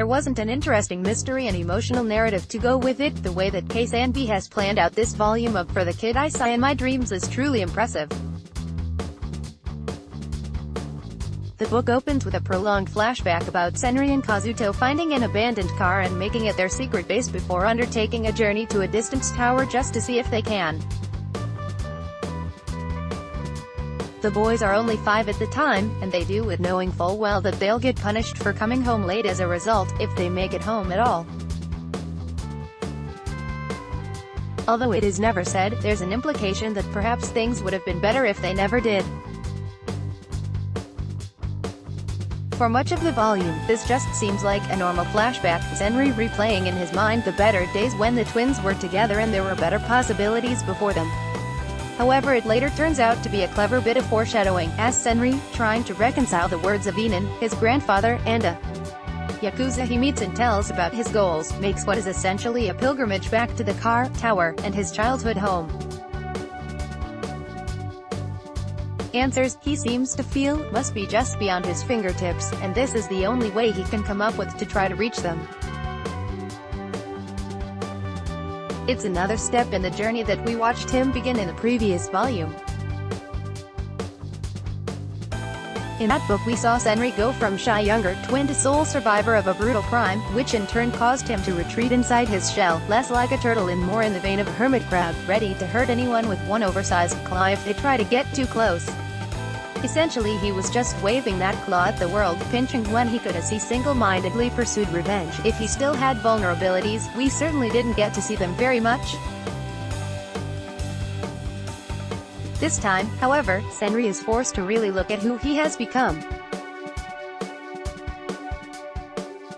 there wasn't an interesting mystery and emotional narrative to go with it, the way that Kei Sanbe has planned out this volume of For the Kid I Saw in My Dreams is truly impressive. The book opens with a prolonged flashback about Senri and Kazuto finding an abandoned car and making it their secret base before undertaking a journey to a distant tower just to see if they can. The boys are only 5 at the time, and they do it knowing full well that they'll get punished for coming home late as a result, if they make it home at all. Although it is never said, there's an implication that perhaps things would have been better if they never did. For much of the volume, this just seems like a normal flashback, Senri replaying in his mind the better days when the twins were together and there were better possibilities before them. However, it later turns out to be a clever bit of foreshadowing, as Senri, trying to reconcile the words of Inan, his grandfather, and a Yakuza he meets and tells about his goals, makes what is essentially a pilgrimage back to the car, tower, and his childhood home. Answers, he seems to feel, must be just beyond his fingertips, and this is the only way he can come up with to try to reach them. It's another step in the journey that we watched him begin in the previous volume. In that book we saw Senri go from shy younger twin to sole survivor of a brutal crime, which in turn caused him to retreat inside his shell, less like a turtle and more in the vein of a hermit crab, ready to hurt anyone with one oversized claw if they try to get too close. Essentially he was just waving that claw at the world, pinching when he could as he single-mindedly pursued revenge. If he still had vulnerabilities, we certainly didn't get to see them very much. This time, however, Senri is forced to really look at who he has become.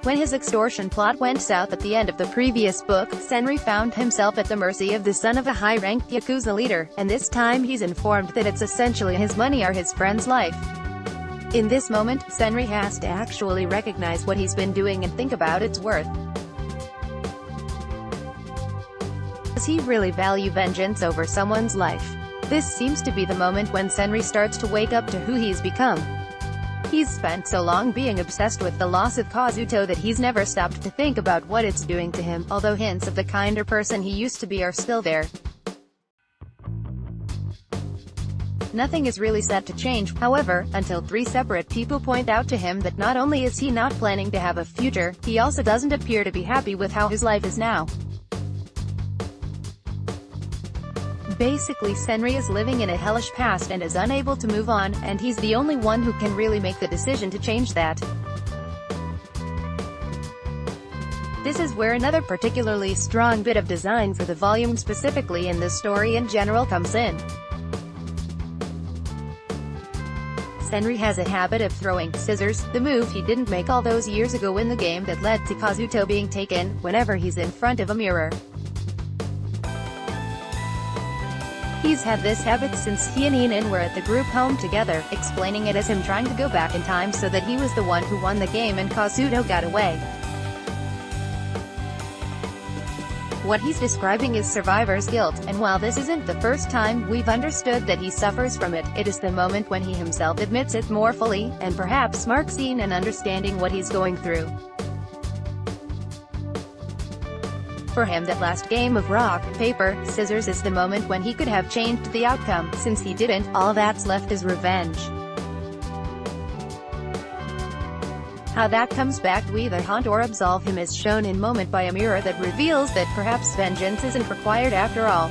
When his extortion plot went south at the end of the previous book, Senri found himself at the mercy of the son of a high-ranked Yakuza leader, and this time he's informed that it's essentially his money or his friend's life. In this moment, Senri has to actually recognize what he's been doing and think about its worth. Does he really value vengeance over someone's life? This seems to be the moment when Senri starts to wake up to who he's become. He's spent so long being obsessed with the loss of Kazuto that he's never stopped to think about what it's doing to him, although hints of the kinder person he used to be are still there. Nothing is really set to change, however, until 3 separate people point out to him that not only is he not planning to have a future, he also doesn't appear to be happy with how his life is now. Basically Senri is living in a hellish past and is unable to move on, and he's the only one who can really make the decision to change that. This is where another particularly strong bit of design for the volume, specifically in the story in general, comes in. Senri has a habit of throwing scissors, the move he didn't make all those years ago in the game that led to Kazuto being taken, whenever he's in front of a mirror. He's had this habit since he and Inan were at the group home together, explaining it as him trying to go back in time so that he was the one who won the game and Kazuto got away. What he's describing is survivor's guilt, and while this isn't the first time we've understood that he suffers from it, it is the moment when he himself admits it more fully, and perhaps marks Inan understanding what he's going through. For him, that last game of rock, paper, scissors is the moment when he could have changed the outcome. Since he didn't, all that's left is revenge. How that comes back to either haunt or absolve him is shown in moment by a mirror that reveals that perhaps vengeance isn't required after all.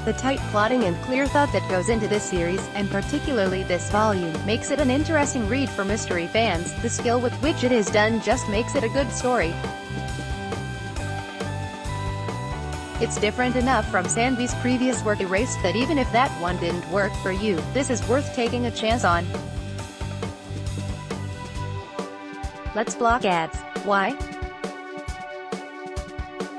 The tight plotting and clear thought that goes into this series, and particularly this volume, makes it an interesting read for mystery fans. The skill with which it is done just makes it a good story. It's different enough from Sanbe's previous work Erased that even if that one didn't work for you, this is worth taking a chance on. Let's block ads. Why?